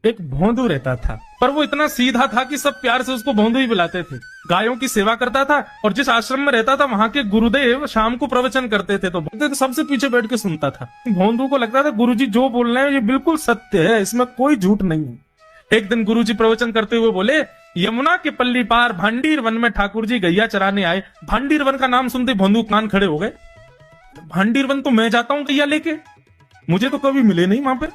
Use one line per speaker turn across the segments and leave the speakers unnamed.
एक भोंदू रहता था, पर वो इतना सीधा था कि सब प्यार से उसको भोंदू ही बुलाते थे। गायों की सेवा करता था और जिस आश्रम में रहता था वहां के गुरुदेव शाम को प्रवचन करते थे तो भोंदू तो सबसे पीछे बैठ के सुनता था। भोंदू को लगता था गुरुजी जो बोल रहे हैं ये बिल्कुल सत्य है, इसमें कोई झूठ नहीं है। एक दिन गुरुजी प्रवचन करते हुए बोले, यमुना के पल्ली पार भांडीर वन में ठाकुर जी गैया चराने आए। भांडीर वन का नाम सुनते भोंदू कान खड़े हो गए। भांडीर वन तो मैं जाता हूँ गैया लेके, मुझे तो कभी मिले नहीं वहां पे।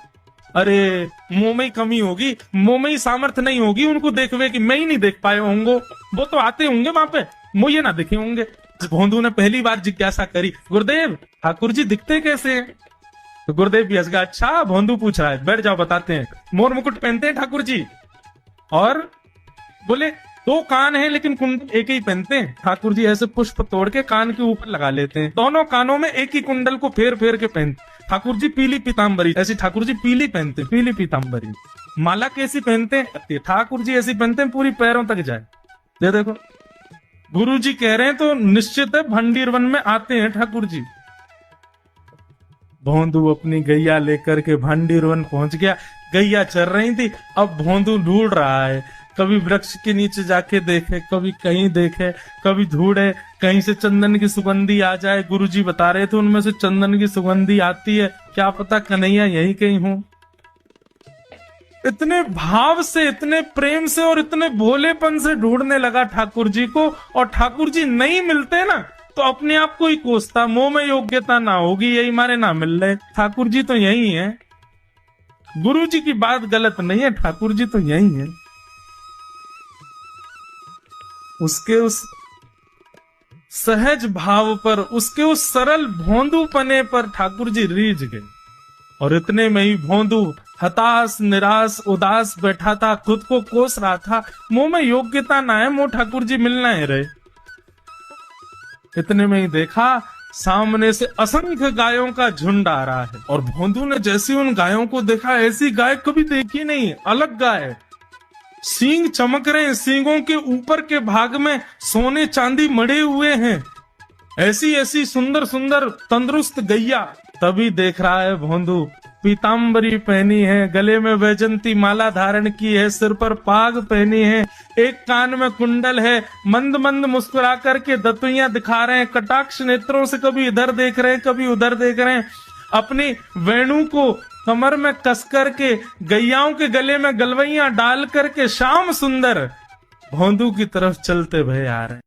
अरे मुंह में ही कमी होगी, मुंह में ही सामर्थ्य नहीं होगी उनको देखवे कि मैं ही नहीं देख पाए होंगे, वो तो आते होंगे वहां पे, मुझे ना दिखे होंगे। भोंदू ने पहली बार जिज्ञासा करी, गुरुदेव ठाकुर जी दिखते कैसे हैं? तो गुरुदेव भी हंस गया, अच्छा भोंदू पूछ रहा है, बैठ जाओ बताते हैं। मोर मुकुट पहनते हैं ठाकुर जी, और बोले दो कान हैं लेकिन कुंडल एक ही पहनते हैं। ठाकुर जी ऐसे पुष्प तोड़ के कान के ऊपर लगा लेते हैं, दोनों कानों में एक ही कुंडल को फेर फेर के पहनते। ठाकुर जी पीली पीताम्बरी, ऐसी ठाकुर जी पीली पहनते, पीली पीताम्बरी। माला कैसी पहनते हैं? ठाकुर जी ऐसी पहनते हैं पूरी पैरों तक जाए। ये देखो गुरु जी कह रहे हैं तो निश्चित है भंडीर वन में आते हैं ठाकुर जी। भोंदू अपनी गैया लेकर के भंडीर वन पहुंच गया। गैया चर रही थी, अब भोंदू ढूंढ रहा है, कभी वृक्ष के नीचे जाके देखे, कभी कहीं देखे, कभी ढूंढे कहीं से चंदन की सुगंधी आ जाए। गुरुजी बता रहे थे उनमें से चंदन की सुगंधी आती है, क्या पता कन्हैया यही कहीं हो। इतने भाव से, इतने प्रेम से और इतने भोलेपन से ढूंढने लगा ठाकुर जी को, और ठाकुर जी नहीं मिलते ना तो अपने आप को ही कोसता, मुंह में योग्यता ना होगी यही मारे ना मिल रहे, ठाकुर जी तो यही है। गुरु जी की बात गलत नहीं है, ठाकुर जी तो यही है। उसके उस सहज भाव पर, उसके उस सरल भोंदूपने पर ठाकुर जी रीझ गए। और इतने में ही भोंदू हताश निराश उदास बैठा था, खुद को कोस रहा था, मुंह में योग्यता ना है, मुंह ठाकुर जी मिलना है रहे। इतने में ही देखा सामने से असंख्य गायों का झुंड आ रहा है, और भोंदू ने जैसे उन गायों को देखा, ऐसी गाय कभी देखी नहीं, अलग गाय, सींग चमक रहे हैं, सींगों के ऊपर के भाग में सोने चांदी मड़े हुए हैं, ऐसी ऐसी सुंदर सुंदर तंदुरुस्त गैया। तभी देख रहा है भोंदू, पीताम्बरी पहनी है, गले में वैजंती माला धारण की है, सिर पर पाग पहनी है, एक कान में कुंडल है, मंद मंद मुस्कुरा करके दतुइयां दिखा रहे हैं, कटाक्ष नेत्रों से कभी इधर देख रहे हैं कभी उधर देख रहे हैं, अपनी वेणु को कमर में कस करके गैयाओं के गले में गलवैया डाल करके श्याम सुंदर भोंदू की तरफ चलते भय आ रहे हैं।